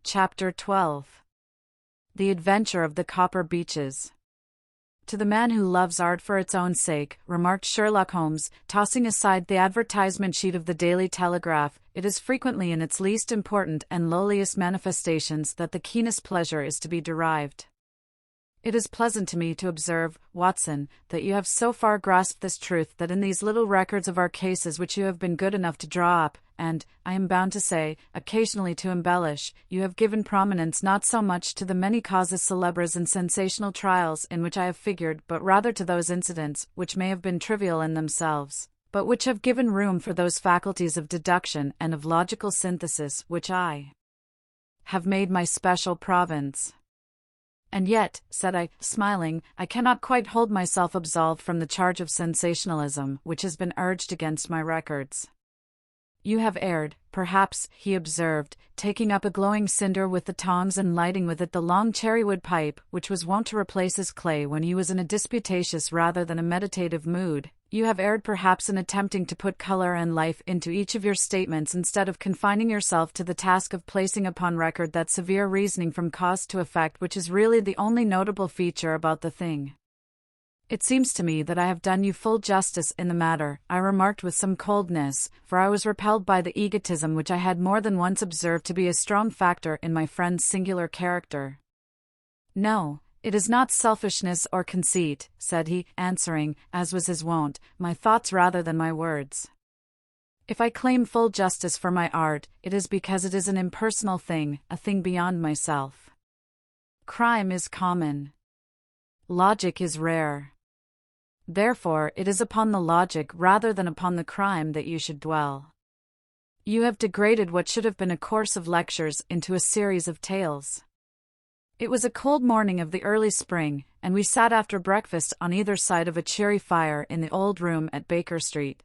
Chapter 12. The Adventure of the Copper Beeches. To the man who loves art for its own sake, remarked Sherlock Holmes, tossing aside the advertisement sheet of the Daily Telegraph, it is frequently in its least important and lowliest manifestations that the keenest pleasure is to be derived. It is pleasant to me to observe, Watson, that you have so far grasped this truth that in these little records of our cases which you have been good enough to draw up, and, I am bound to say, occasionally to embellish, you have given prominence not so much to the many causes célèbres and sensational trials in which I have figured, but rather to those incidents which may have been trivial in themselves, but which have given room for those faculties of deduction and of logical synthesis which I have made my special province. And yet, said I, smiling, I cannot quite hold myself absolved from the charge of sensationalism which has been urged against my records. You have erred, perhaps, he observed, taking up a glowing cinder with the tongs and lighting with it the long cherrywood pipe which was wont to replace his clay when he was in a disputatious rather than a meditative mood. You have erred perhaps in attempting to put color and life into each of your statements instead of confining yourself to the task of placing upon record that severe reasoning from cause to effect which is really the only notable feature about the thing. It seems to me that I have done you full justice in the matter, I remarked with some coldness, for I was repelled by the egotism which I had more than once observed to be a strong factor in my friend's singular character. No, it is not selfishness or conceit, said he, answering, as was his wont, my thoughts rather than my words. If I claim full justice for my art, it is because it is an impersonal thing, a thing beyond myself. Crime is common. Logic is rare. Therefore, it is upon the logic rather than upon the crime that you should dwell. You have degraded what should have been a course of lectures into a series of tales. It was a cold morning of the early spring, and we sat after breakfast on either side of a cheery fire in the old room at Baker Street.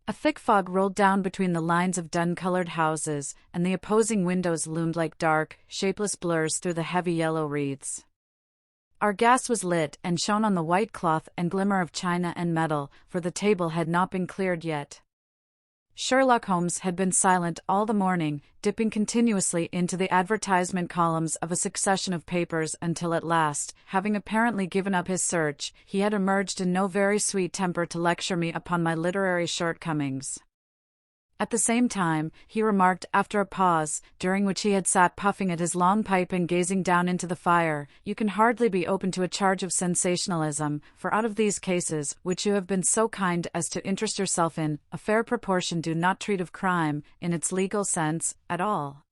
A thick fog rolled down between the lines of dun-colored houses, and the opposing windows loomed like dark, shapeless blurs through the heavy yellow wreaths. Our gas was lit and shone on the white cloth and glimmer of china and metal, for the table had not been cleared yet. Sherlock Holmes had been silent all the morning, dipping continuously into the advertisement columns of a succession of papers until at last, having apparently given up his search, he had emerged in no very sweet temper to lecture me upon my literary shortcomings. At the same time, he remarked after a pause, during which he had sat puffing at his long pipe and gazing down into the fire, you can hardly be open to a charge of sensationalism, for out of these cases, which you have been so kind as to interest yourself in, a fair proportion do not treat of crime, in its legal sense, at all.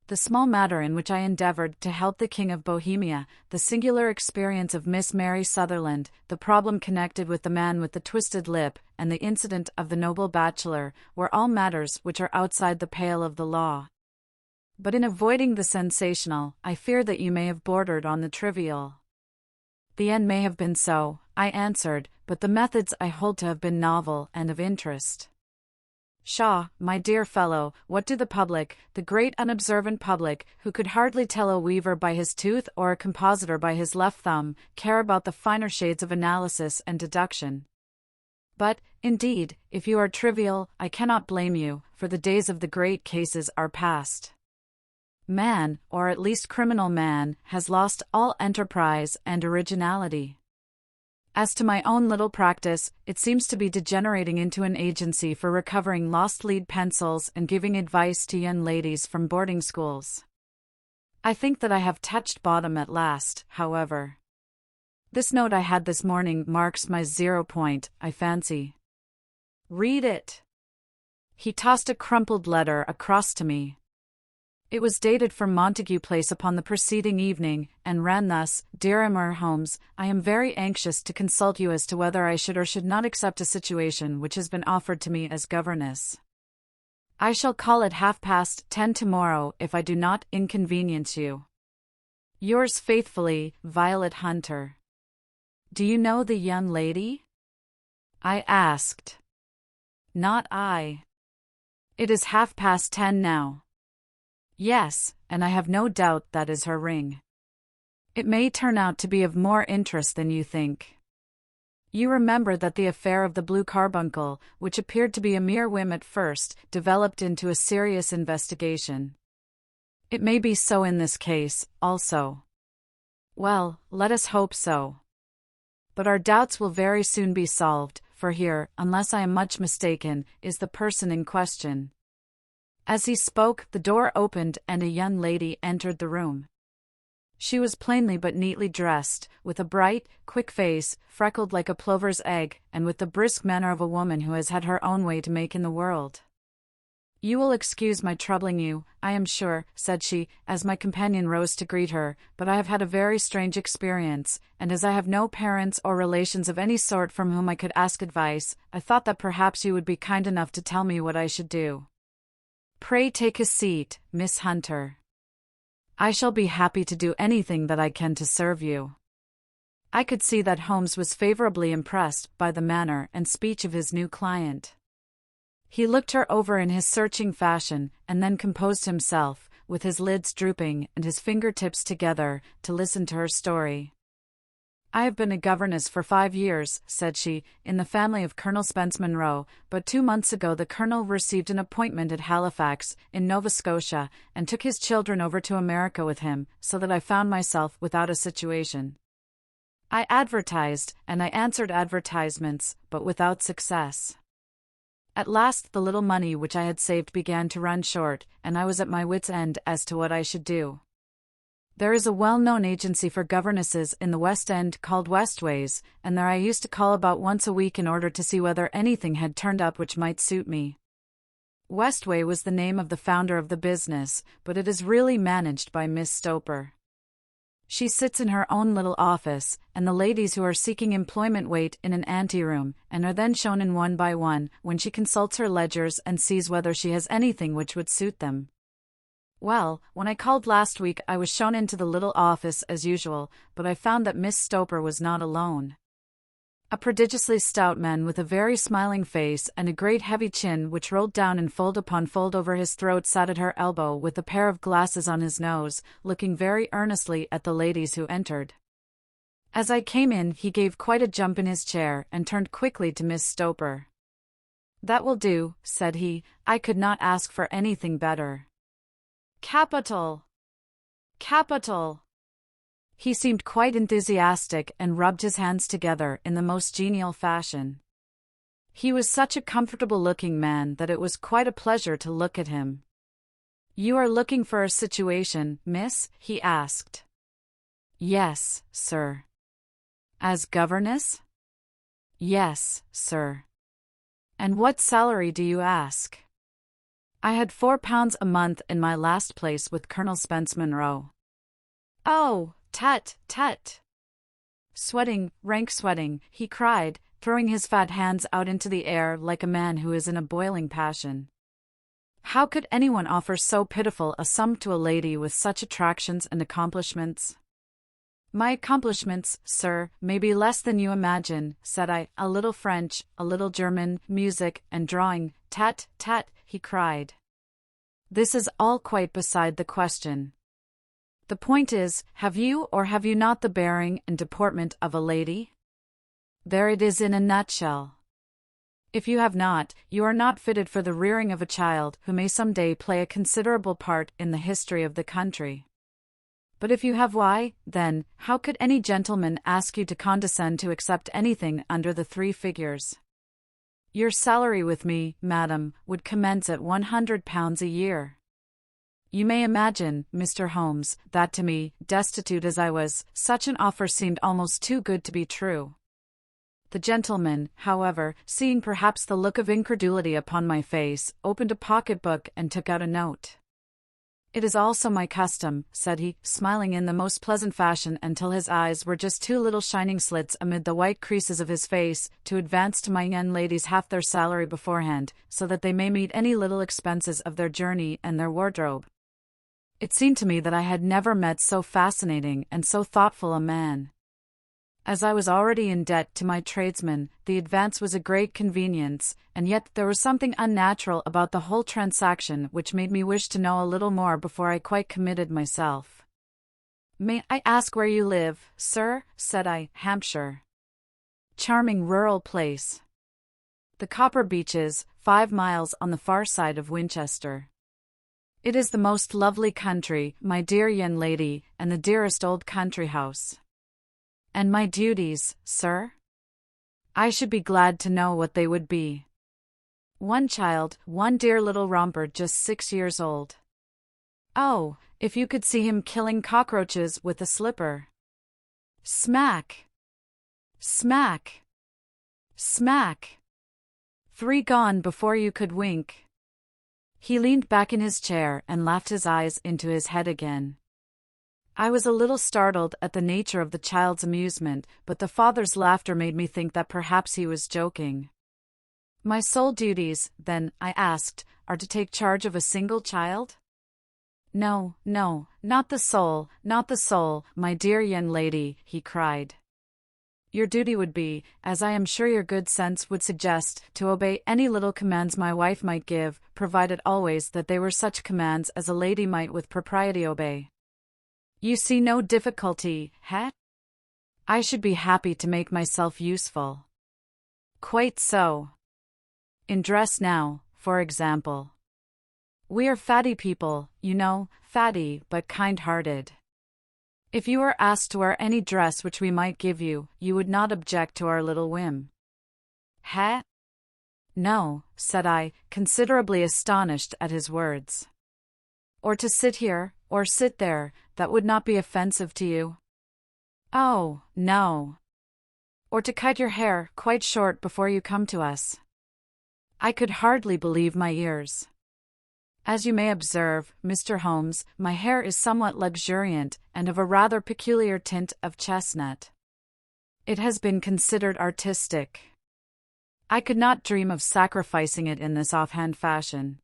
The small matter in which I endeavored to help the King of Bohemia, the singular experience of Miss Mary Sutherland, the problem connected with the man with the twisted lip, and the incident of the noble bachelor, were all matters which are outside the pale of the law. But in avoiding the sensational, I fear that you may have bordered on the trivial. The end may have been so, I answered, but the methods I hold to have been novel and of interest. Pshaw, my dear fellow, what do the public, the great unobservant public, who could hardly tell a weaver by his tooth or a compositor by his left thumb, care about the finer shades of analysis and deduction? But, indeed, if you are trivial, I cannot blame you, for the days of the great cases are past. Man, or at least criminal man, has lost all enterprise and originality. As to my own little practice, it seems to be degenerating into an agency for recovering lost lead pencils and giving advice to young ladies from boarding schools. I think that I have touched bottom at last, however. This note I had this morning marks my 0 point, I fancy. Read it. He tossed a crumpled letter across to me. It was dated from Montague Place upon the preceding evening, and ran thus: Dear Mr. Holmes, I am very anxious to consult you as to whether I should or should not accept a situation which has been offered to me as governess. I shall call at 10:30 tomorrow if I do not inconvenience you. Yours faithfully, Violet Hunter. Do you know the young lady? I asked. Not I. It is 10:30 now. Yes, and I have no doubt that is her ring. It may turn out to be of more interest than you think. You remember that the affair of the blue carbuncle, which appeared to be a mere whim at first, developed into a serious investigation. It may be so in this case, also. Well, let us hope so. But our doubts will very soon be solved, for here, unless I am much mistaken, is the person in question. As he spoke, the door opened and a young lady entered the room. She was plainly but neatly dressed, with a bright, quick face, freckled like a plover's egg, and with the brisk manner of a woman who has had her own way to make in the world. "You will excuse my troubling you, I am sure," said she, as my companion rose to greet her, "but I have had a very strange experience, and as I have no parents or relations of any sort from whom I could ask advice, I thought that perhaps you would be kind enough to tell me what I should do." "Pray take a seat, Miss Hunter. I shall be happy to do anything that I can to serve you." I could see that Holmes was favorably impressed by the manner and speech of his new client. He looked her over in his searching fashion, and then composed himself, with his lids drooping and his fingertips together, to listen to her story. "I have been a governess for 5 years," said she, "in the family of Colonel Spence Monroe, but 2 months ago the Colonel received an appointment at Halifax, in Nova Scotia, and took his children over to America with him, so that I found myself without a situation. I advertised, and I answered advertisements, but without success. At last the little money which I had saved began to run short, and I was at my wits' end as to what I should do. There is a well-known agency for governesses in the West End called Westways, and there I used to call about once a week in order to see whether anything had turned up which might suit me. Westway was the name of the founder of the business, but it is really managed by Miss Stoper. She sits in her own little office, and the ladies who are seeking employment wait in an anteroom, and are then shown in one by one, when she consults her ledgers and sees whether she has anything which would suit them. Well, when I called last week I was shown into the little office as usual, but I found that Miss Stoper was not alone. A prodigiously stout man with a very smiling face and a great heavy chin which rolled down in fold upon fold over his throat sat at her elbow with a pair of glasses on his nose, looking very earnestly at the ladies who entered. As I came in he gave quite a jump in his chair and turned quickly to Miss Stoper. "That will do," said he, "I could not ask for anything better." "Capital! Capital!" He seemed quite enthusiastic and rubbed his hands together in the most genial fashion. He was such a comfortable-looking man that it was quite a pleasure to look at him. "You are looking for a situation, miss?" he asked. "Yes, sir." "As governess?" "Yes, sir." "And what salary do you ask?" "I had £4 a month in my last place with Colonel Spence Monroe." "Oh, tut, tut!" Sweating, rank sweating, he cried, throwing his fat hands out into the air like a man who is in a boiling passion. How could anyone offer so pitiful a sum to a lady with such attractions and accomplishments? "My accomplishments, sir, may be less than you imagine," said I. "A little French, a little German, music, and drawing." "Tut, tut!" he cried. "This is all quite beside the question. The point is, have you or have you not the bearing and deportment of a lady? There it is in a nutshell. If you have not, you are not fitted for the rearing of a child who may some day play a considerable part in the history of the country. But if you have, why, then, how could any gentleman ask you to condescend to accept anything under the 3 figures? Your salary with me, madam, would commence at £100 a year. You may imagine, Mr. Holmes, that to me, destitute as I was, such an offer seemed almost too good to be true. The gentleman, however, seeing perhaps the look of incredulity upon my face, opened a pocket-book and took out a note. "It is also my custom," said he, smiling in the most pleasant fashion until his eyes were just 2 little shining slits amid the white creases of his face, "to advance to my young ladies half their salary beforehand, so that they may meet any little expenses of their journey and their wardrobe." It seemed to me that I had never met so fascinating and so thoughtful a man. As I was already in debt to my tradesmen, the advance was a great convenience, and yet there was something unnatural about the whole transaction which made me wish to know a little more before I quite committed myself. "May I ask where you live, sir?" said I. "Hampshire." "Charming rural place. The Copper Beeches, 5 miles on the far side of Winchester." It is the most lovely country, my dear young lady, and the dearest old country house. And my duties, sir? I should be glad to know what they would be. One child, one dear little romper just 6 years old. Oh, if you could see him killing cockroaches with a slipper. Smack! Smack! Smack! 3 gone before you could wink. He leaned back in his chair and laughed his eyes into his head again. I was a little startled at the nature of the child's amusement, but the father's laughter made me think that perhaps he was joking. My sole duties, then, I asked, are to take charge of a single child? No, no, not the soul, my dear young lady, he cried. Your duty would be, as I am sure your good sense would suggest, to obey any little commands my wife might give, provided always that they were such commands as a lady might with propriety obey. You see no difficulty, eh? I should be happy to make myself useful. Quite so. In dress now, for example. We are fatty people, you know, fatty but kind-hearted. If you were asked to wear any dress which we might give you, you would not object to our little whim. Eh? No, said I, considerably astonished at his words. Or to sit here, or sit there, that would not be offensive to you? Oh, no. Or to cut your hair quite short before you come to us? I could hardly believe my ears. As you may observe, Mr. Holmes, my hair is somewhat luxuriant and of a rather peculiar tint of chestnut. It has been considered artistic. I could not dream of sacrificing it in this offhand fashion.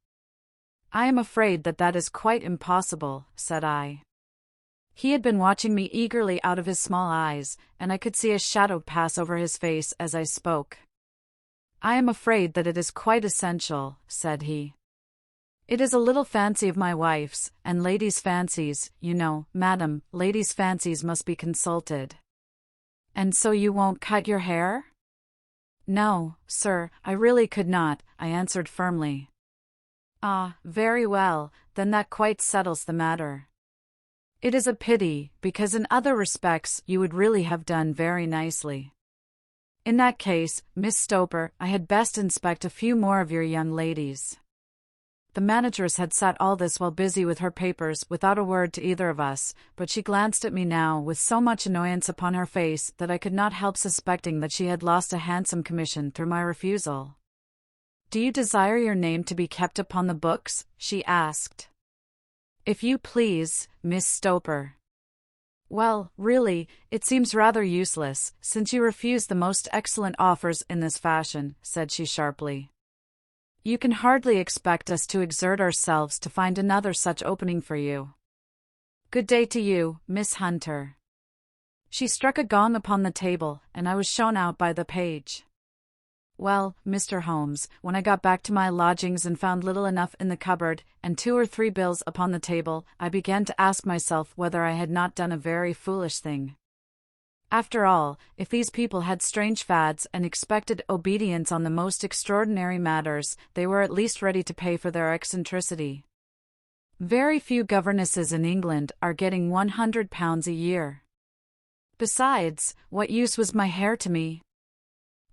I am afraid that that is quite impossible, said I. He had been watching me eagerly out of his small eyes, and I could see a shadow pass over his face as I spoke. I am afraid that it is quite essential, said he. It is a little fancy of my wife's, and ladies' fancies, you know, madam, ladies' fancies must be consulted. And so you won't cut your hair? No, sir, I really could not, I answered firmly. Ah, very well, then that quite settles the matter. It is a pity, because in other respects you would really have done very nicely. In that case, Miss Stoper, I had best inspect a few more of your young ladies. The manageress had sat all this while busy with her papers without a word to either of us, but she glanced at me now with so much annoyance upon her face that I could not help suspecting that she had lost a handsome commission through my refusal. Do you desire your name to be kept upon the books? She asked. If you please, Miss Stoper. Well, really, it seems rather useless, since you refuse the most excellent offers in this fashion, said she sharply. You can hardly expect us to exert ourselves to find another such opening for you. Good day to you, Miss Hunter. She struck a gong upon the table, and I was shown out by the page. Well, Mr. Holmes, when I got back to my lodgings and found little enough in the cupboard, and 2 or 3 bills upon the table, I began to ask myself whether I had not done a very foolish thing. After all, if these people had strange fads and expected obedience on the most extraordinary matters, they were at least ready to pay for their eccentricity. Very few governesses in England are getting £100 a year. Besides, what use was my hair to me?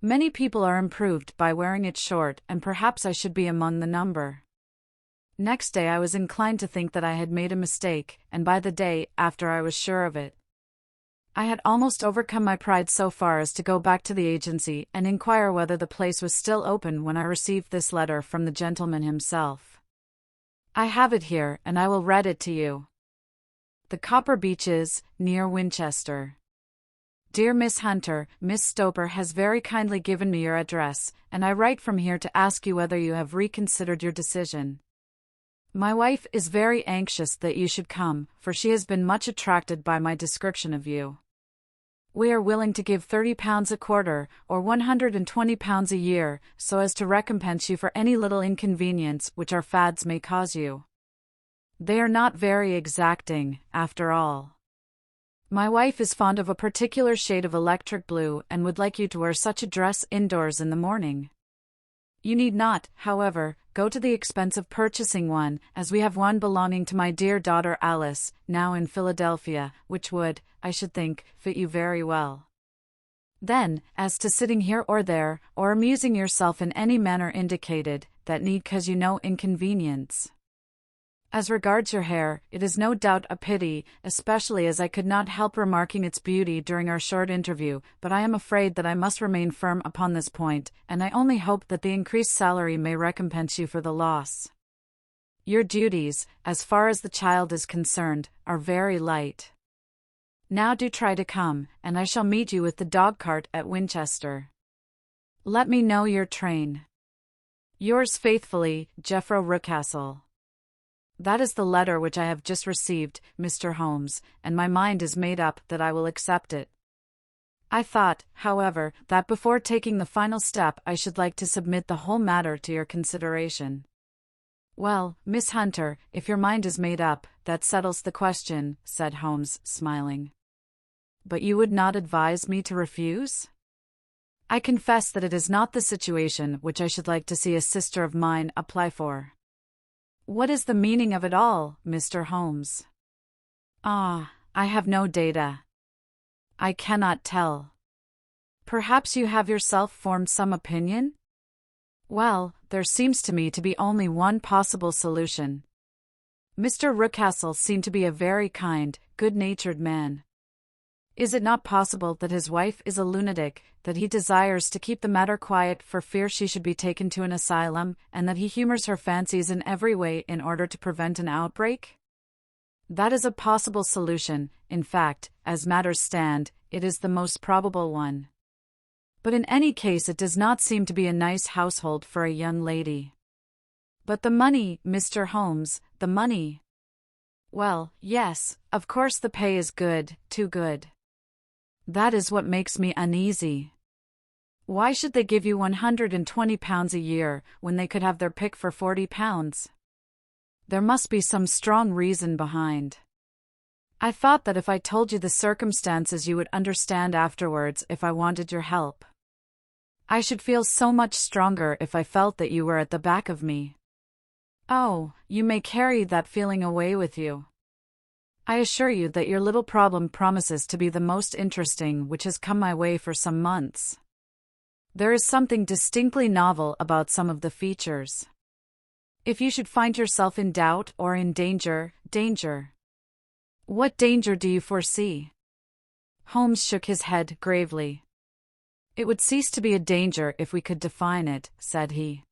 Many people are improved by wearing it short, and perhaps I should be among the number. Next day I was inclined to think that I had made a mistake, and by the day after I was sure of it. I had almost overcome my pride so far as to go back to the agency and inquire whether the place was still open when I received this letter from the gentleman himself. I have it here, and I will read it to you. The Copper Beeches, near Winchester. Dear Miss Hunter, Miss Stoper has very kindly given me your address, and I write from here to ask you whether you have reconsidered your decision. My wife is very anxious that you should come, for she has been much attracted by my description of you. We are willing to give £30 a quarter, or £120 a year, so as to recompense you for any little inconvenience which our fads may cause you. They are not very exacting, after all. My wife is fond of a particular shade of electric blue and would like you to wear such a dress indoors in the morning. You need not, however, go to the expense of purchasing one, as we have one belonging to my dear daughter Alice, now in Philadelphia, which would, I should think, fit you very well. Then, as to sitting here or there, or amusing yourself in any manner indicated, that need cause you no inconvenience. As regards your hair, it is no doubt a pity, especially as I could not help remarking its beauty during our short interview, but I am afraid that I must remain firm upon this point, and I only hope that the increased salary may recompense you for the loss. Your duties, as far as the child is concerned, are very light. Now do try to come, and I shall meet you with the dog-cart at Winchester. Let me know your train. Yours faithfully, Jeffro Rucastle. That is the letter which I have just received, Mr. Holmes, and my mind is made up that I will accept it. I thought, however, that before taking the final step I should like to submit the whole matter to your consideration. Well, Miss Hunter, if your mind is made up, that settles the question, said Holmes, smiling. But you would not advise me to refuse? I confess that it is not the situation which I should like to see a sister of mine apply for. What is the meaning of it all, Mr. Holmes? Ah, I have no data. I cannot tell. Perhaps you have yourself formed some opinion? Well, there seems to me to be only one possible solution. Mr. Rucastle seemed to be a very kind, good-natured man. Is it not possible that his wife is a lunatic, that he desires to keep the matter quiet for fear she should be taken to an asylum, and that he humors her fancies in every way in order to prevent an outbreak? That is a possible solution. In fact, as matters stand, it is the most probable one. But in any case it does not seem to be a nice household for a young lady. But the money, Mr. Holmes, the money. Well, yes, of course the pay is good, too good. That is what makes me uneasy. Why should they give you £120 a year, when they could have their pick for £40? There must be some strong reason behind. I thought that if I told you the circumstances you would understand afterwards if I wanted your help. I should feel so much stronger if I felt that you were at the back of me. Oh, you may carry that feeling away with you. I assure you that your little problem promises to be the most interesting which has come my way for some months. There is something distinctly novel about some of the features. If you should find yourself in doubt or in danger. What danger do you foresee? Holmes shook his head gravely. It would cease to be a danger if we could define it, said he.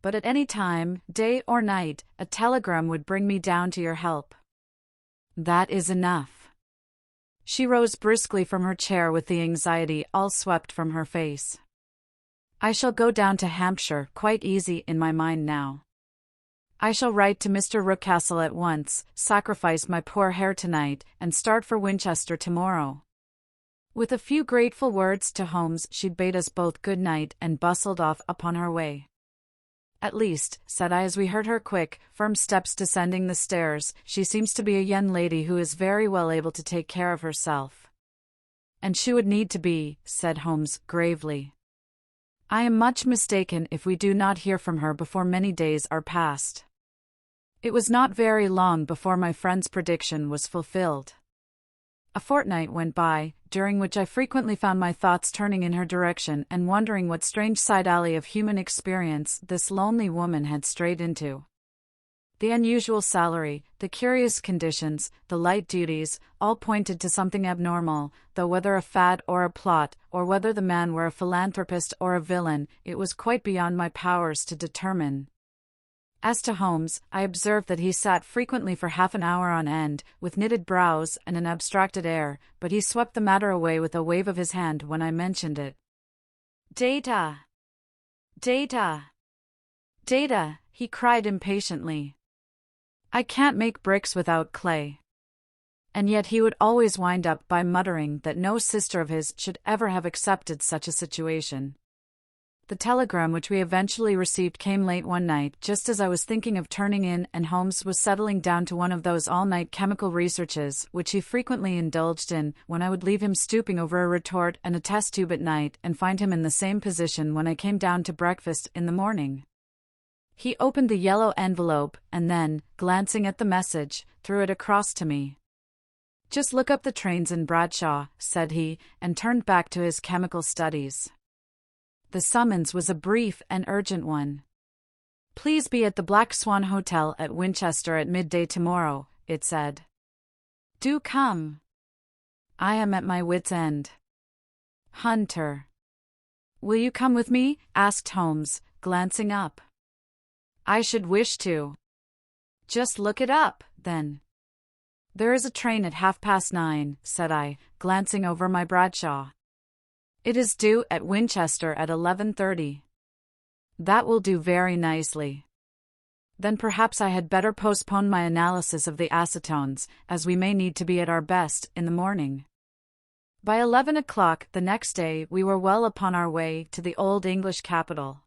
But at any time, day or night, a telegram would bring me down to your help. That is enough. She rose briskly from her chair with the anxiety all swept from her face. I shall go down to Hampshire, quite easy in my mind now. I shall write to Mr. Rucastle at once, sacrifice my poor hair tonight, and start for Winchester tomorrow. With a few grateful words to Holmes she bade us both good night and bustled off upon her way. At least, said I as we heard her quick, firm steps descending the stairs, she seems to be a young lady who is very well able to take care of herself. And she would need to be, said Holmes gravely. I am much mistaken if we do not hear from her before many days are past. It was not very long before my friend's prediction was fulfilled. A fortnight went by, during which I frequently found my thoughts turning in her direction and wondering what strange side alley of human experience this lonely woman had strayed into. The unusual salary, the curious conditions, the light duties, all pointed to something abnormal, though whether a fad or a plot, or whether the man were a philanthropist or a villain, it was quite beyond my powers to determine. As to Holmes, I observed that he sat frequently for half an hour on end, with knitted brows and an abstracted air, but he swept the matter away with a wave of his hand when I mentioned it. Data! Data! Data! He cried impatiently. I can't make bricks without clay. And yet he would always wind up by muttering that no sister of his should ever have accepted such a situation. The telegram which we eventually received came late one night, just as I was thinking of turning in, and Holmes was settling down to one of those all-night chemical researches, which he frequently indulged in, when I would leave him stooping over a retort and a test tube at night, and find him in the same position when I came down to breakfast in the morning. He opened the yellow envelope, and then, glancing at the message, threw it across to me. "Just look up the trains in Bradshaw," said he, and turned back to his chemical studies. The summons was a brief and urgent one. "Please be at the Black Swan Hotel at Winchester at midday tomorrow," it said. "Do come." I am at my wit's end. Hunter. "Will you come with me?" asked Holmes, glancing up. "I should wish to." "Just look it up, then." "There is a train at 9:30, said I, glancing over my Bradshaw. "It is due at Winchester at 11:30. "That will do very nicely." "Then perhaps I had better postpone my analysis of the acetones, as we may need to be at our best in the morning." By 11 o'clock the next day we were well upon our way to the old English capital.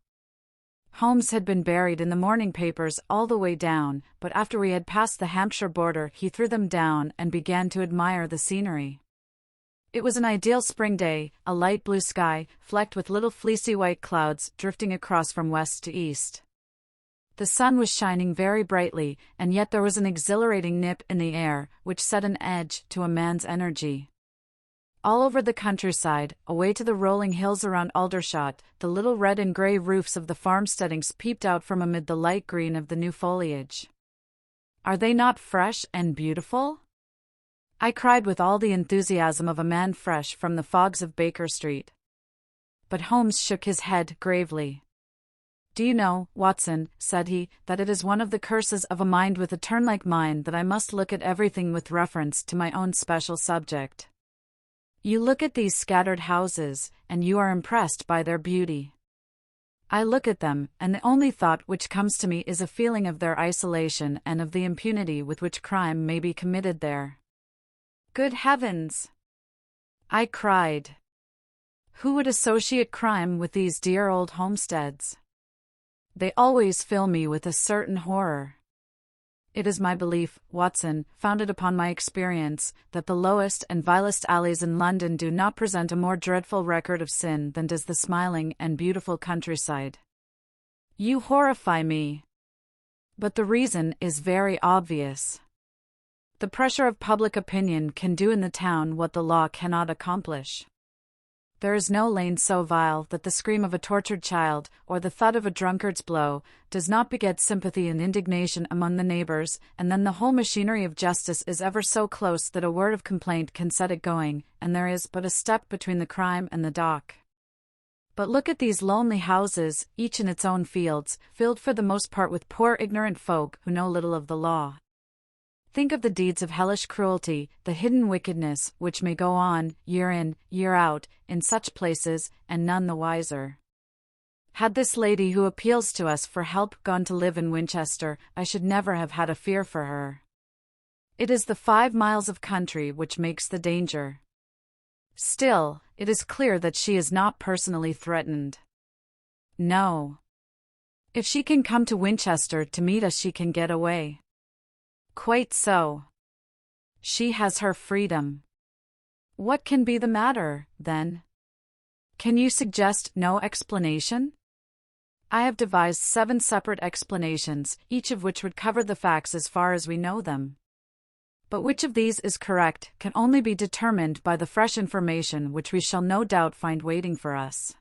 Holmes had been buried in the morning papers all the way down, but after we had passed the Hampshire border he threw them down and began to admire the scenery. It was an ideal spring day, a light blue sky, flecked with little fleecy white clouds drifting across from west to east. The sun was shining very brightly, and yet there was an exhilarating nip in the air, which set an edge to a man's energy. All over the countryside, away to the rolling hills around Aldershot, the little red and grey roofs of the farmsteadings peeped out from amid the light green of the new foliage. "Are they not fresh and beautiful?" I cried with all the enthusiasm of a man fresh from the fogs of Baker Street. But Holmes shook his head gravely. "Do you know, Watson," said he, "that it is one of the curses of a mind with a turn like mine that I must look at everything with reference to my own special subject. You look at these scattered houses, and you are impressed by their beauty. I look at them, and the only thought which comes to me is a feeling of their isolation and of the impunity with which crime may be committed there." "Good heavens!" I cried. "Who would associate crime with these dear old homesteads? They always fill me with a certain horror. It is my belief, Watson, founded upon my experience, that the lowest and vilest alleys in London do not present a more dreadful record of sin than does the smiling and beautiful countryside. You horrify me. But the reason is very obvious. The pressure of public opinion can do in the town what the law cannot accomplish. There is no lane so vile that the scream of a tortured child, or the thud of a drunkard's blow, does not beget sympathy and indignation among the neighbors, and then the whole machinery of justice is ever so close that a word of complaint can set it going, and there is but a step between the crime and the dock. But look at these lonely houses, each in its own fields, filled for the most part with poor ignorant folk who know little of the law. Think of the deeds of hellish cruelty, the hidden wickedness, which may go on, year in, year out, in such places, and none the wiser. Had this lady who appeals to us for help gone to live in Winchester, I should never have had a fear for her. It is the 5 miles of country which makes the danger. Still, it is clear that she is not personally threatened. No. If she can come to Winchester to meet us, she can get away. Quite so. She has her freedom. What can be the matter, then? Can you suggest no explanation? I have devised 7 separate explanations, each of which would cover the facts as far as we know them. But which of these is correct can only be determined by the fresh information which we shall no doubt find waiting for us.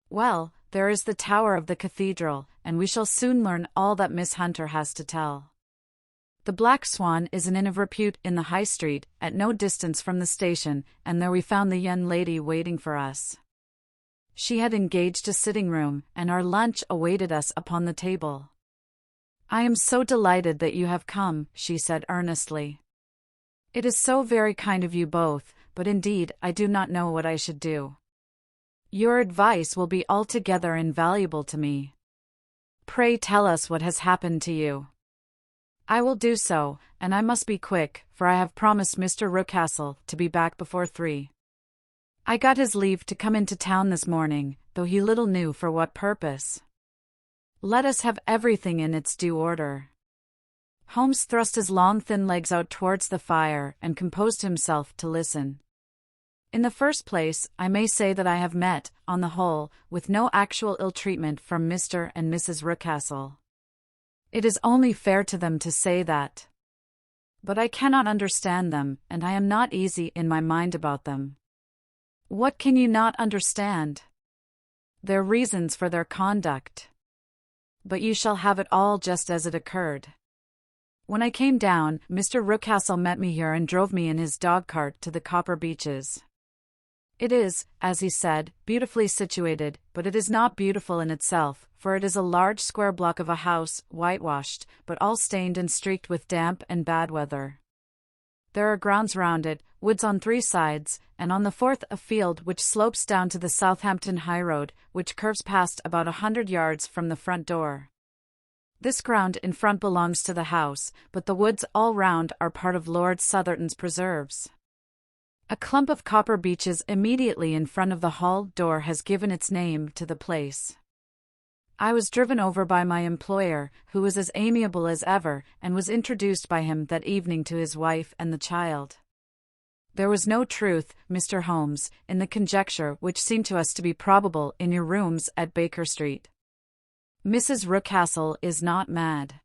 Well, there is the tower of the cathedral, and we shall soon learn all that Miss Hunter has to tell. The Black Swan is an inn of repute in the High Street, at no distance from the station, and there we found the young lady waiting for us. She had engaged a sitting room, and our lunch awaited us upon the table. "I am so delighted that you have come," she said earnestly. "It is so very kind of you both, but indeed I do not know what I should do. Your advice will be altogether invaluable to me. Pray tell us what has happened to you." "I will do so, and I must be quick, for I have promised Mr. Rucastle to be back before 3. I got his leave to come into town this morning, though he little knew for what purpose. Let us have everything in its due order. Holmes thrust his long thin legs out towards the fire and composed himself to listen. In the first place, I may say that I have met, on the whole, with no actual ill-treatment from Mr. and Mrs. Rucastle. It is only fair to them to say that. But I cannot understand them, and I am not easy in my mind about them. What can you not understand? Their reasons for their conduct. But you shall have it all just as it occurred. When I came down, Mr. Rucastle met me here and drove me in his dog-cart to the Copper Beeches. It is, as he said, beautifully situated, but it is not beautiful in itself, for it is a large square block of a house, whitewashed, but all stained and streaked with damp and bad weather. There are grounds round it, woods on 3 sides, and on the 4th a field which slopes down to the Southampton highroad, which curves past about 100 yards from the front door. This ground in front belongs to the house, but the woods all round are part of Lord Southerton's preserves. A clump of copper beeches immediately in front of the hall door has given its name to the place. I was driven over by my employer, who was as amiable as ever, and was introduced by him that evening to his wife and the child. There was no truth, Mr. Holmes, in the conjecture which seemed to us to be probable in your rooms at Baker Street. Mrs. Rucastle is not mad.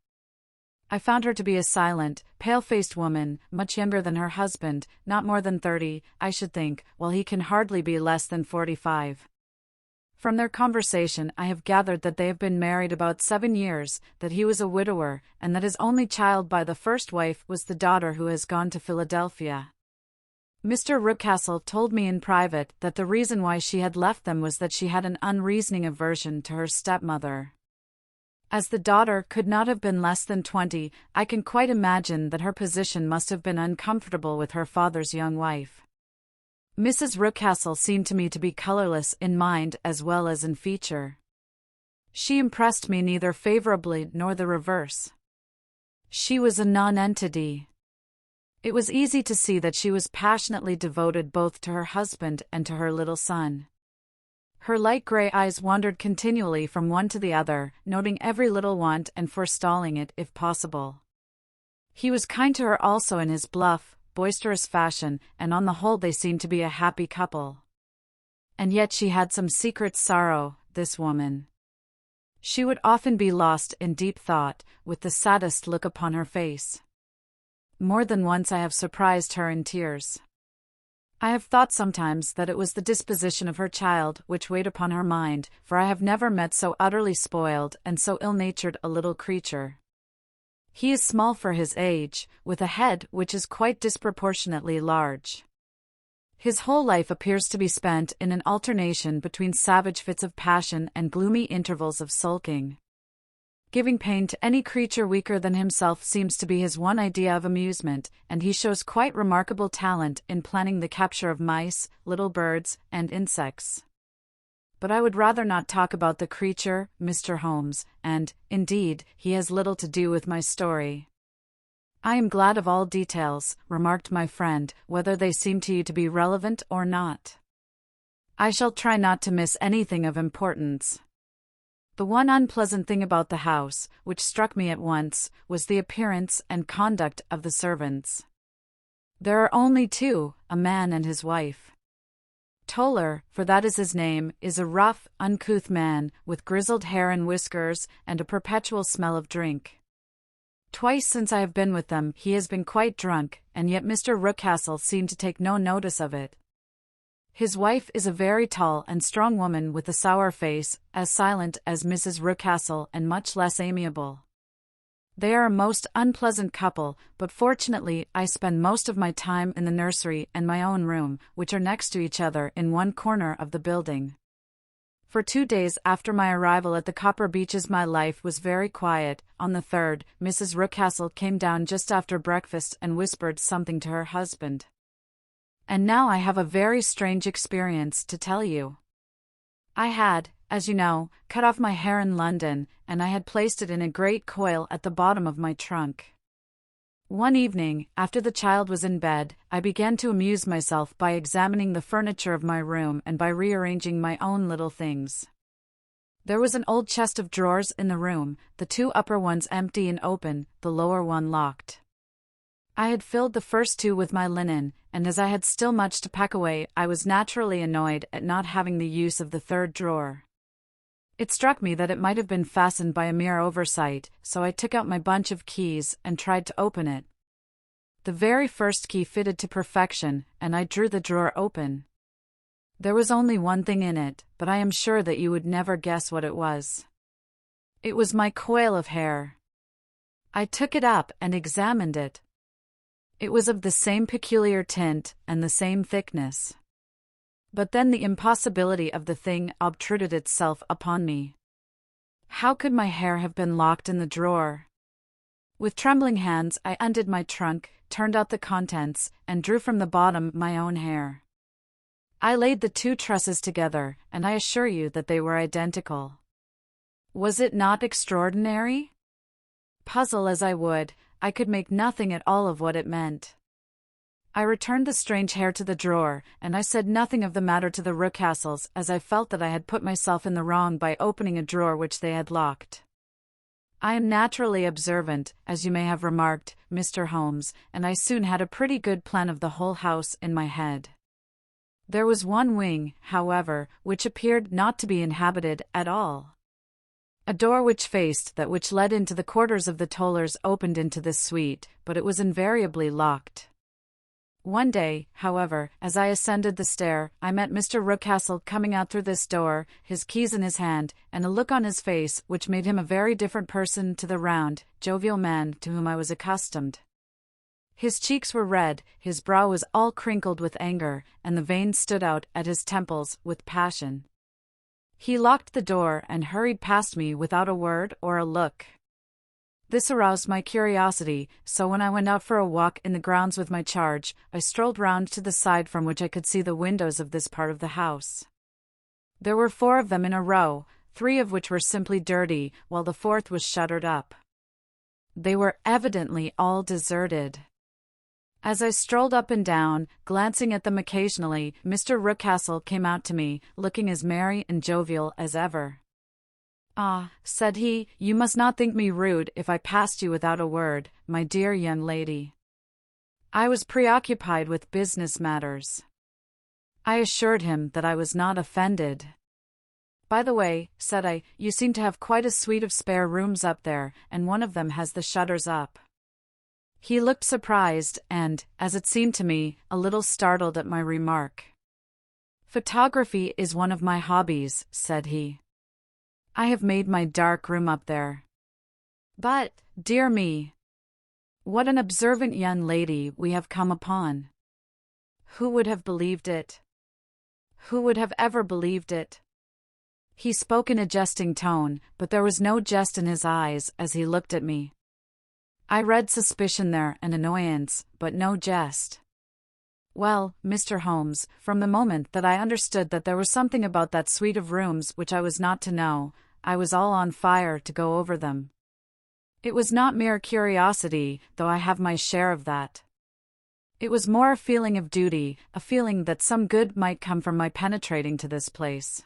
I found her to be a silent, pale-faced woman, much younger than her husband, not more than 30, I should think, while he can hardly be less than 45. From their conversation I have gathered that they have been married about 7 years, that he was a widower, and that his only child by the first wife was the daughter who has gone to Philadelphia. Mr. Rucastle told me in private that the reason why she had left them was that she had an unreasoning aversion to her stepmother. As the daughter could not have been less than 20, I can quite imagine that her position must have been uncomfortable with her father's young wife. Mrs. Rucastle seemed to me to be colorless in mind as well as in feature. She impressed me neither favorably nor the reverse. She was a nonentity. It was easy to see that she was passionately devoted both to her husband and to her little son. Her light gray eyes wandered continually from one to the other, noting every little want and forestalling it if possible. He was kind to her also in his bluff, boisterous fashion, and on the whole they seemed to be a happy couple. And yet she had some secret sorrow, this woman. She would often be lost in deep thought, with the saddest look upon her face. More than once I have surprised her in tears. I have thought sometimes that it was the disposition of her child which weighed upon her mind, for I have never met so utterly spoiled and so ill-natured a little creature. He is small for his age, with a head which is quite disproportionately large. His whole life appears to be spent in an alternation between savage fits of passion and gloomy intervals of sulking. Giving pain to any creature weaker than himself seems to be his one idea of amusement, and he shows quite remarkable talent in planning the capture of mice, little birds, and insects. But I would rather not talk about the creature, Mr. Holmes, and, indeed, he has little to do with my story. I am glad of all details, remarked my friend, whether they seem to you to be relevant or not. I shall try not to miss anything of importance. The one unpleasant thing about the house, which struck me at once, was the appearance and conduct of the servants. There are only 2, a man and his wife. Toller, for that is his name, is a rough, uncouth man, with grizzled hair and whiskers, and a perpetual smell of drink. Twice since I have been with them he has been quite drunk, and yet Mr. Rucastle seemed to take no notice of it. His wife is a very tall and strong woman with a sour face, as silent as Mrs. Rucastle and much less amiable. They are a most unpleasant couple, but fortunately I spend most of my time in the nursery and my own room, which are next to each other in one corner of the building. For 2 days after my arrival at the Copper Beeches my life was very quiet. On the 3rd, Mrs. Rucastle came down just after breakfast and whispered something to her husband. And now I have a very strange experience to tell you. I had, as you know, cut off my hair in London, and I had placed it in a great coil at the bottom of my trunk. One evening, after the child was in bed, I began to amuse myself by examining the furniture of my room and by rearranging my own little things. There was an old chest of drawers in the room, the two upper ones empty and open, the lower one locked. I had filled the first two with my linen, and as I had still much to pack away, I was naturally annoyed at not having the use of the third drawer. It struck me that it might have been fastened by a mere oversight, so I took out my bunch of keys and tried to open it. The very first key fitted to perfection, and I drew the drawer open. There was only one thing in it, but I am sure that you would never guess what it was. It was my coil of hair. I took it up and examined it. It was of the same peculiar tint and the same thickness. But then the impossibility of the thing obtruded itself upon me. How could my hair have been locked in the drawer? With trembling hands I undid my trunk, turned out the contents, and drew from the bottom my own hair. I laid the two trusses together, and I assure you that they were identical. Was it not extraordinary? Puzzle as I would, I could make nothing at all of what it meant. I returned the strange hair to the drawer, and I said nothing of the matter to the Rookcastles, as I felt that I had put myself in the wrong by opening a drawer which they had locked. I am naturally observant, as you may have remarked, Mr. Holmes, and I soon had a pretty good plan of the whole house in my head. There was one wing, however, which appeared not to be inhabited at all. A door which faced that which led into the quarters of the Tollers opened into this suite, but it was invariably locked. One day, however, as I ascended the stair, I met Mr. Rookcastle coming out through this door, his keys in his hand, and a look on his face which made him a very different person to the round, jovial man to whom I was accustomed. His cheeks were red, his brow was all crinkled with anger, and the veins stood out at his temples with passion. He locked the door and hurried past me without a word or a look. This aroused my curiosity, so when I went out for a walk in the grounds with my charge, I strolled round to the side from which I could see the windows of this part of the house. There were 4 of them in a row, 3 of which were simply dirty, while the 4th was shuttered up. They were evidently all deserted. As I strolled up and down, glancing at them occasionally, Mr. Rookcastle came out to me, looking as merry and jovial as ever. "Ah," said he, "you must not think me rude if I passed you without a word, my dear young lady. I was preoccupied with business matters." I assured him that I was not offended. "By the way," said I, "you seem to have quite a suite of spare rooms up there, and one of them has the shutters up." He looked surprised and, as it seemed to me, a little startled at my remark. "Photography is one of my hobbies," said he. "I have made my dark room up there." But, dear me, what an observant young lady we have come upon. Who would have believed it? Who would have ever believed it? He spoke in a jesting tone, but there was no jest in his eyes as he looked at me. I read suspicion there and annoyance, but no jest. Well, Mr. Holmes, from the moment that I understood that there was something about that suite of rooms which I was not to know, I was all on fire to go over them. It was not mere curiosity, though I have my share of that. It was more a feeling of duty, a feeling that some good might come from my penetrating to this place.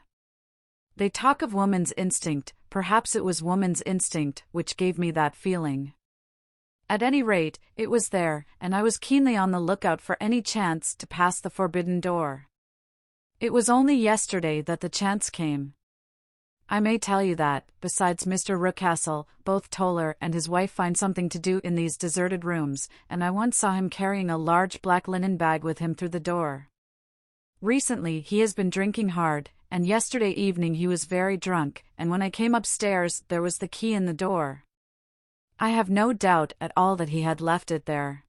They talk of woman's instinct, perhaps it was woman's instinct which gave me that feeling. At any rate, it was there, and I was keenly on the lookout for any chance to pass the forbidden door. It was only yesterday that the chance came. I may tell you that, besides Mr. Rookcastle, both Toller and his wife find something to do in these deserted rooms, and I once saw him carrying a large black linen bag with him through the door. Recently he has been drinking hard, and yesterday evening he was very drunk, and when I came upstairs there was the key in the door. I have no doubt at all that he had left it there.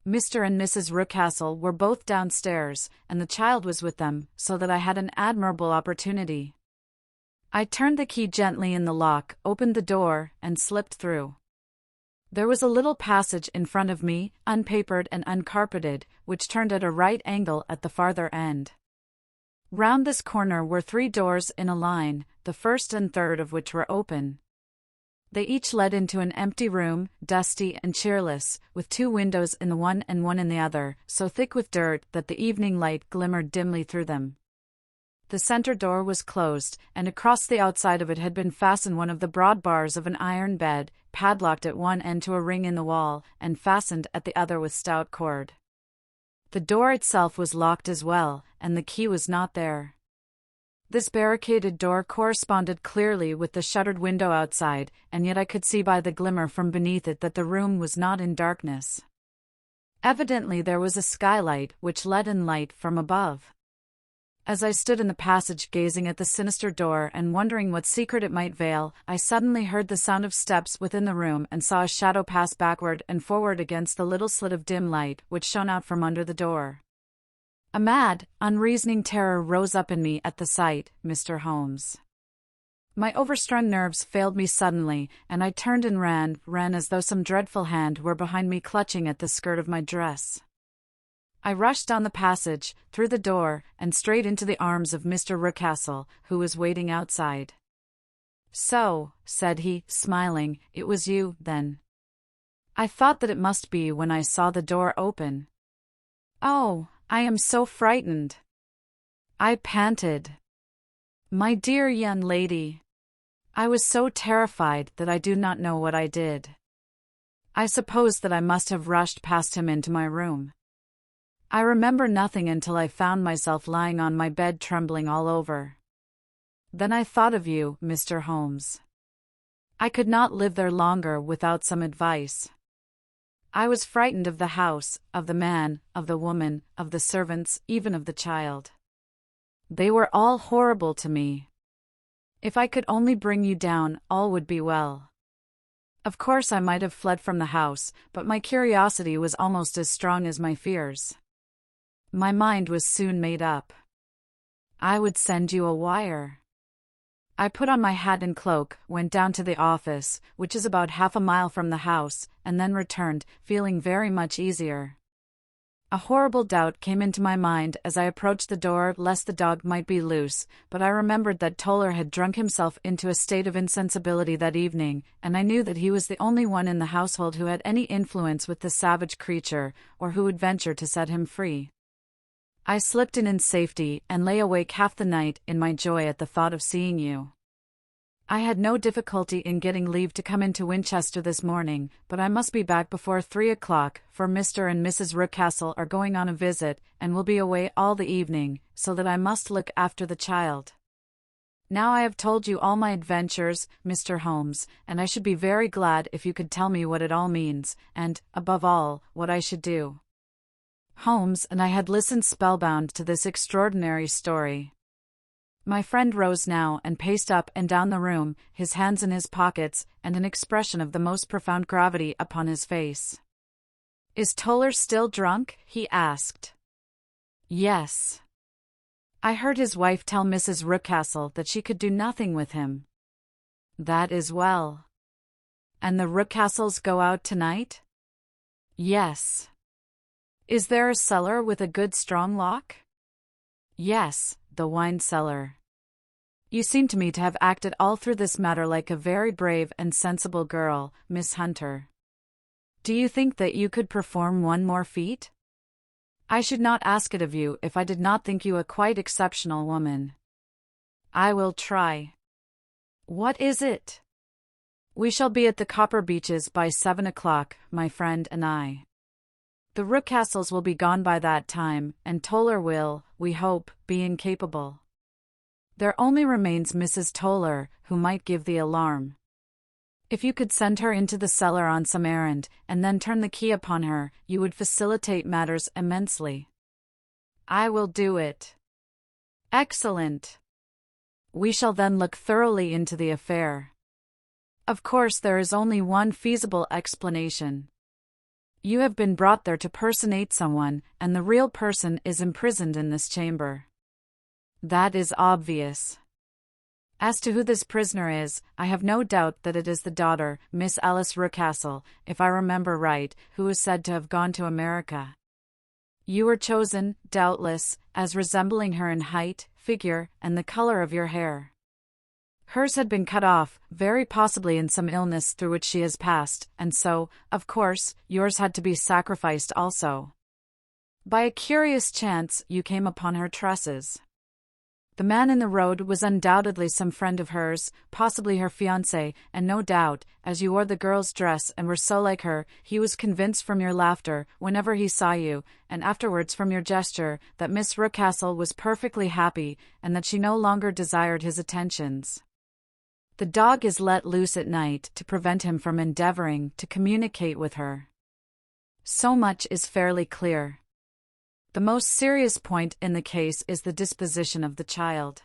Mr. and Mrs. Rookcastle were both downstairs, and the child was with them, so that I had an admirable opportunity. I turned the key gently in the lock, opened the door, and slipped through. There was a little passage in front of me, unpapered and uncarpeted, which turned at a right angle at the farther end. Round this corner were 3 doors in a line, the first and third of which were open. They each led into an empty room, dusty and cheerless, with 2 windows in the one and one in the other, so thick with dirt that the evening light glimmered dimly through them. The center door was closed, and across the outside of it had been fastened one of the broad bars of an iron bed, padlocked at one end to a ring in the wall, and fastened at the other with stout cord. The door itself was locked as well, and the key was not there. This barricaded door corresponded clearly with the shuttered window outside, and yet I could see by the glimmer from beneath it that the room was not in darkness. Evidently there was a skylight which let in light from above. As I stood in the passage gazing at the sinister door and wondering what secret it might veil, I suddenly heard the sound of steps within the room and saw a shadow pass backward and forward against the little slit of dim light which shone out from under the door. A mad, unreasoning terror rose up in me at the sight, Mr. Holmes. My overstrung nerves failed me suddenly, and I turned and ran as though some dreadful hand were behind me clutching at the skirt of my dress. I rushed down the passage, through the door, and straight into the arms of Mr. Rucastle, who was waiting outside. "So," said he, smiling, "it was you, then." I thought that it must be when I saw the door open. "Oh, I am so frightened," I panted. "My dear young lady, I was so terrified that I do not know what I did. I suppose that I must have rushed past him into my room. I remember nothing until I found myself lying on my bed trembling all over. Then I thought of you, Mr. Holmes. I could not live there longer without some advice. I was frightened of the house, of the man, of the woman, of the servants, even of the child. They were all horrible to me. If I could only bring you down, all would be well. Of course I might have fled from the house, but my curiosity was almost as strong as my fears. My mind was soon made up. I would send you a wire. I put on my hat and cloak, went down to the office, which is about half a mile from the house, and then returned, feeling very much easier. A horrible doubt came into my mind as I approached the door lest the dog might be loose, but I remembered that Toller had drunk himself into a state of insensibility that evening, and I knew that he was the only one in the household who had any influence with the savage creature, or who would venture to set him free. I slipped in safety and lay awake half the night in my joy at the thought of seeing you. I had no difficulty in getting leave to come into Winchester this morning, but I must be back before 3 o'clock, for Mr. and Mrs. Rucastle are going on a visit, and will be away all the evening, so that I must look after the child. Now I have told you all my adventures, Mr. Holmes, and I should be very glad if you could tell me what it all means, and, above all, what I should do." Holmes and I had listened spellbound to this extraordinary story. My friend rose now and paced up and down the room, his hands in his pockets, and an expression of the most profound gravity upon his face. "Is Toller still drunk?" he asked. "Yes. I heard his wife tell Mrs. Rucastle that she could do nothing with him." "That is well. And the Rucastles go out tonight?" "Yes." "Is there a cellar with a good strong lock?" "Yes, the wine cellar." "You seem to me to have acted all through this matter like a very brave and sensible girl, Miss Hunter. Do you think that you could perform one more feat?" "I should not ask it of you if I did not think you a quite exceptional woman." "I will try." "What is it?" "We shall be at the Copper Beeches by 7 o'clock, my friend and I. The Rucastles will be gone by that time, and Toller will, we hope, be incapable. There only remains Mrs. Toller, who might give the alarm. If you could send her into the cellar on some errand, and then turn the key upon her, you would facilitate matters immensely." "I will do it." "Excellent. We shall then look thoroughly into the affair. Of course there is only one feasible explanation. You have been brought there to personate someone, and the real person is imprisoned in this chamber." "That is obvious. As to who this prisoner is, I have no doubt that it is the daughter, Miss Alice Rucastle, if I remember right, who is said to have gone to America. You were chosen, doubtless, as resembling her in height, figure, and the color of your hair." Hers had been cut off, very possibly in some illness through which she has passed, and so, of course, yours had to be sacrificed also. By a curious chance, you came upon her tresses. The man in the road was undoubtedly some friend of hers, possibly her fiancé, and no doubt, as you wore the girl's dress and were so like her, he was convinced from your laughter, whenever he saw you, and afterwards from your gesture, that Miss Ruckcastle was perfectly happy, and that she no longer desired his attentions. The dog is let loose at night to prevent him from endeavoring to communicate with her. So much is fairly clear. The most serious point in the case is the disposition of the child.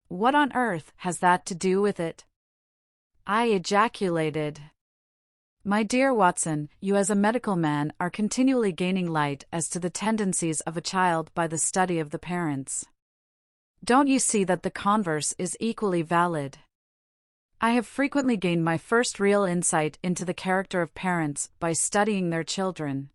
What on earth has that to do with it? I ejaculated. My dear Watson, you as a medical man are continually gaining light as to the tendencies of a child by the study of the parents. Don't you see that the converse is equally valid? I have frequently gained my first real insight into the character of parents by studying their children.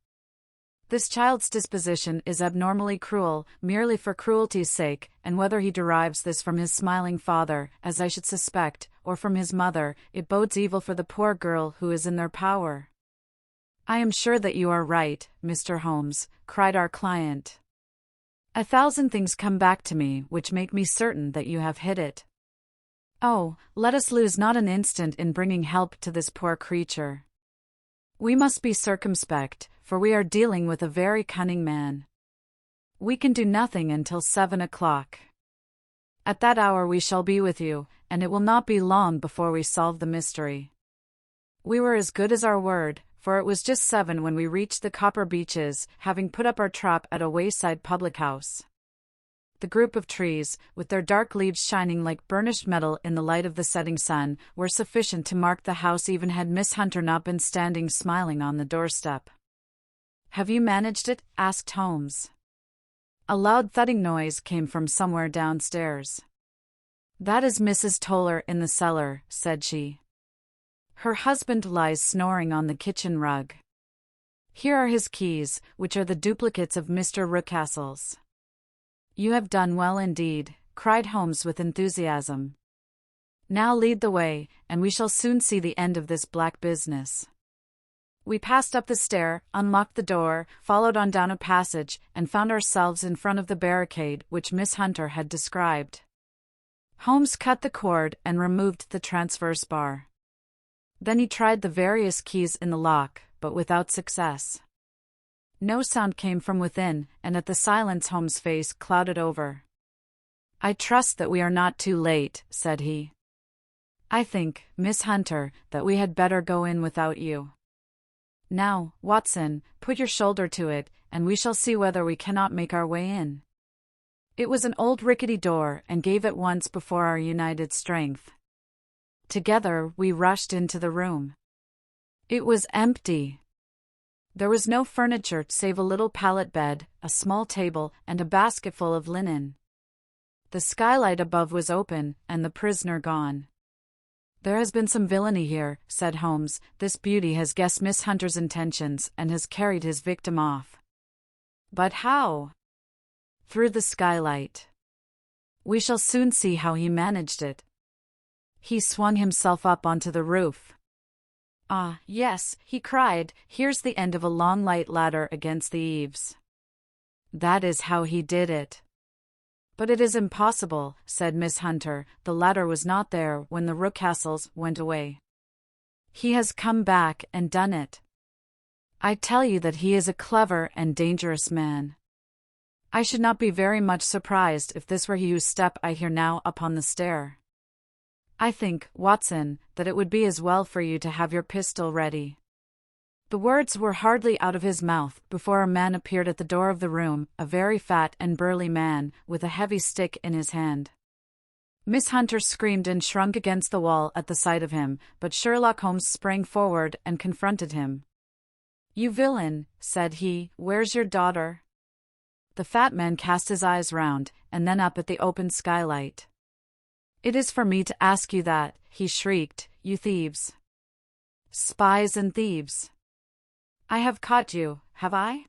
This child's disposition is abnormally cruel, merely for cruelty's sake, and whether he derives this from his smiling father, as I should suspect, or from his mother, it bodes evil for the poor girl who is in their power. I am sure that you are right, Mr. Holmes, cried our client. 1,000 things come back to me which make me certain that you have hit it. Oh, let us lose not an instant in bringing help to this poor creature. We must be circumspect, for we are dealing with a very cunning man. We can do nothing until 7 o'clock. At that hour we shall be with you, and it will not be long before we solve the mystery. We were as good as our word, for it was just 7 when we reached the Copper Beeches, having put up our trap at a wayside public-house. The group of trees, with their dark leaves shining like burnished metal in the light of the setting sun, were sufficient to mark the house even had Miss Hunter not been standing smiling on the doorstep. Have you managed it? Asked Holmes. A loud thudding noise came from somewhere downstairs. That is Mrs. Toller in the cellar, said she. Her husband lies snoring on the kitchen rug. Here are his keys, which are the duplicates of Mr. Ruckcastle's. You have done well indeed, cried Holmes with enthusiasm. Now lead the way, and we shall soon see the end of this black business. We passed up the stair, unlocked the door, followed on down a passage, and found ourselves in front of the barricade which Miss Hunter had described. Holmes cut the cord and removed the transverse bar. Then he tried the various keys in the lock, but without success. No sound came from within, and at the silence Holmes' face clouded over. I trust that we are not too late, said he. I think, Miss Hunter, that we had better go in without you. Now, Watson, put your shoulder to it, and we shall see whether we cannot make our way in. It was an old rickety door and gave at once before our united strength. Together we rushed into the room. It was empty. There was no furniture save a little pallet bed, a small table, and a basketful of linen. The skylight above was open, and the prisoner gone. There has been some villainy here, said Holmes. This beauty has guessed Miss Hunter's intentions and has carried his victim off. But how? Through the skylight. We shall soon see how he managed it. He swung himself up onto the roof. Ah, yes, he cried, here's the end of a long light ladder against the eaves. That is how he did it. But it is impossible, said Miss Hunter, the ladder was not there when the Ruckcastles went away. He has come back and done it. I tell you that he is a clever and dangerous man. I should not be very much surprised if this were he whose step I hear now upon the stair. I think, Watson, that it would be as well for you to have your pistol ready. The words were hardly out of his mouth before a man appeared at the door of the room, a very fat and burly man, with a heavy stick in his hand. Miss Hunter screamed and shrunk against the wall at the sight of him, but Sherlock Holmes sprang forward and confronted him. You villain, said he, where's your daughter? The fat man cast his eyes round, and then up at the open skylight. It is for me to ask you that, he shrieked, you thieves. Spies and thieves. I have caught you, have I?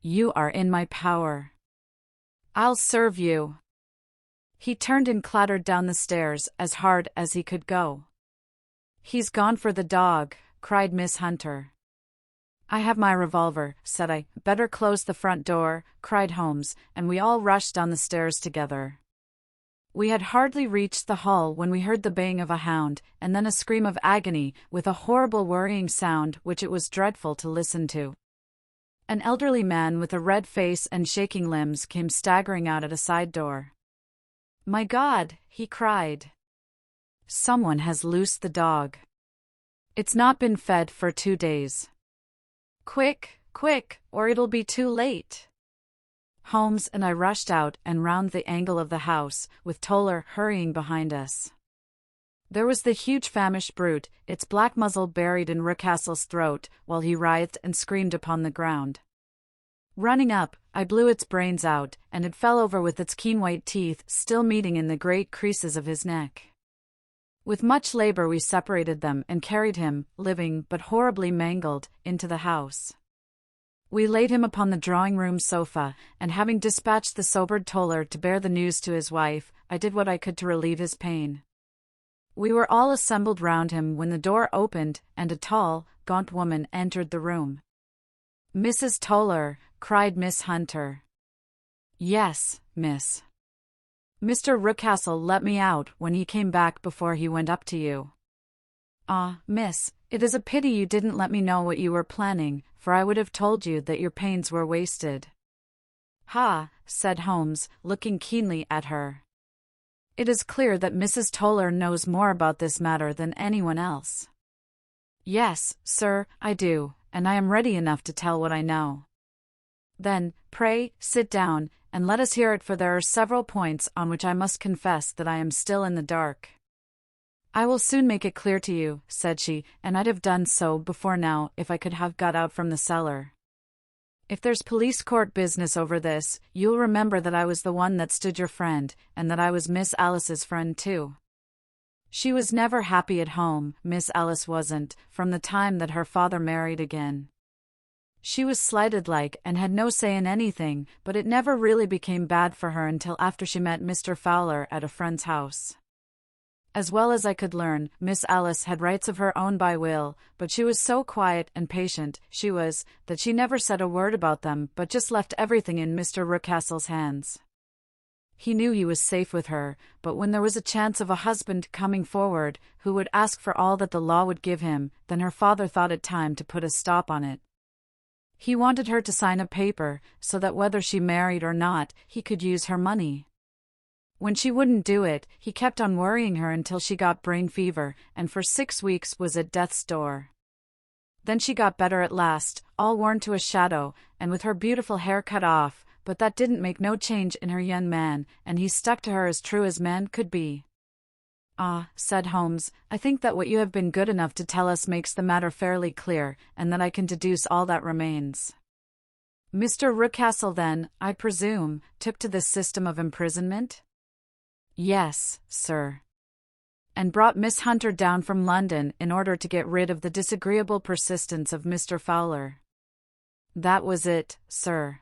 You are in my power. I'll serve you. He turned and clattered down the stairs as hard as he could go. "He's gone for the dog," cried Miss Hunter. "I have my revolver," said I. "Better close the front door," cried Holmes, and we all rushed down the stairs together. We had hardly reached the hall when we heard the baying of a hound, and then a scream of agony, with a horrible worrying sound which it was dreadful to listen to. An elderly man with a red face and shaking limbs came staggering out at a side door. "My God!" he cried. "Someone has loosed the dog. It's not been fed for 2 days. Quick, quick, or it'll be too late." Holmes and I rushed out and round the angle of the house, with Toller hurrying behind us. There was the huge famished brute, its black muzzle buried in Ruckcastle's throat, while he writhed and screamed upon the ground. Running up, I blew its brains out, and it fell over with its keen white teeth still meeting in the great creases of his neck. With much labor we separated them and carried him, living but horribly mangled, into the house. We laid him upon the drawing-room sofa, and having dispatched the sobered Toller to bear the news to his wife, I did what I could to relieve his pain. We were all assembled round him when the door opened, and a tall, gaunt woman entered the room. "Mrs. Toller," cried Miss Hunter. "Yes, miss. Mr. Ruckcastle let me out when he came back before he went up to you." "Ah, miss, it is a pity you didn't let me know what you were planning, for I would have told you that your pains were wasted." "Ha," said Holmes, looking keenly at her. "It is clear that Mrs. Toller knows more about this matter than anyone else." "Yes, sir, I do, and I am ready enough to tell what I know." "Then, pray, sit down, and let us hear it, for there are several points on which I must confess that I am still in the dark." "I will soon make it clear to you," said she, "and I'd have done so before now if I could have got out from the cellar. If there's police court business over this, you'll remember that I was the one that stood your friend, and that I was Miss Alice's friend too. She was never happy at home, Miss Alice wasn't, from the time that her father married again. She was slighted like and had no say in anything, but it never really became bad for her until after she met Mr. Fowler at a friend's house. As well as I could learn, Miss Alice had rights of her own by will, but she was so quiet and patient, that she never said a word about them but just left everything in Mr. Ruckcastle's hands. He knew he was safe with her, but when there was a chance of a husband coming forward, who would ask for all that the law would give him, then her father thought it time to put a stop on it. He wanted her to sign a paper, so that whether she married or not, he could use her money. When she wouldn't do it, he kept on worrying her until she got brain fever, and for 6 weeks was at death's door. Then she got better at last, all worn to a shadow, and with her beautiful hair cut off, but that didn't make no change in her young man, and he stuck to her as true as man could be. "Ah," said Holmes, "I think that what you have been good enough to tell us makes the matter fairly clear, and that I can deduce all that remains. Mr. Ruckcastle then, I presume, took to this system of imprisonment?" "Yes, sir. And brought Miss Hunter down from London in order to get rid of the disagreeable persistence of Mr. Fowler." "That was it, sir.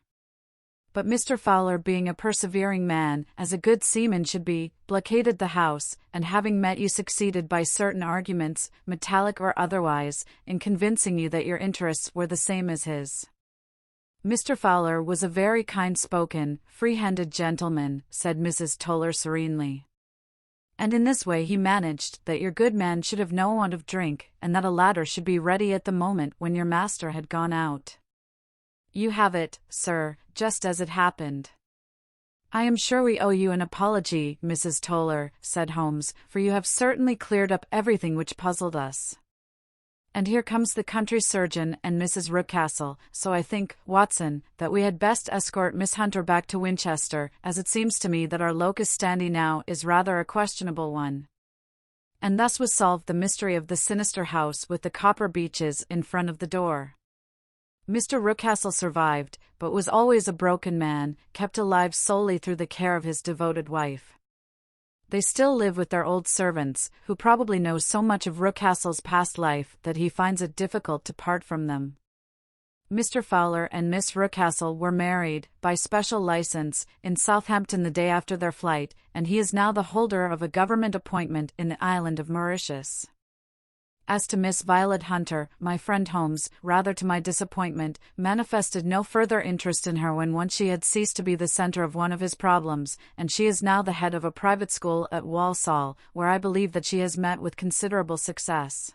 But Mr. Fowler, being a persevering man, as a good seaman should be, blockaded the house, and having met you succeeded by certain arguments, metallic or otherwise, in convincing you that your interests were the same as his. Mr. Fowler was a very kind-spoken, free-handed gentleman," said Mrs. Toller serenely. "And in this way he managed that your good man should have no want of drink, and that a ladder should be ready at the moment when your master had gone out. You have it, sir, just as it happened." "I am sure we owe you an apology, Mrs. Toller," said Holmes, "for you have certainly cleared up everything which puzzled us. And here comes the country surgeon and Mrs. Ruckcastle, so I think, Watson, that we had best escort Miss Hunter back to Winchester, as it seems to me that our locus standi now is rather a questionable one." And thus was solved the mystery of the sinister house with the copper beeches in front of the door. Mr. Ruckcastle survived, but was always a broken man, kept alive solely through the care of his devoted wife. They still live with their old servants, who probably know so much of Ruckcastle's past life that he finds it difficult to part from them. Mr. Fowler and Miss Rucastle were married, by special license, in Southampton the day after their flight, and he is now the holder of a government appointment in the island of Mauritius. As to Miss Violet Hunter, my friend Holmes, rather to my disappointment, manifested no further interest in her when once she had ceased to be the centre of one of his problems, and she is now the head of a private school at Walsall, where I believe that she has met with considerable success.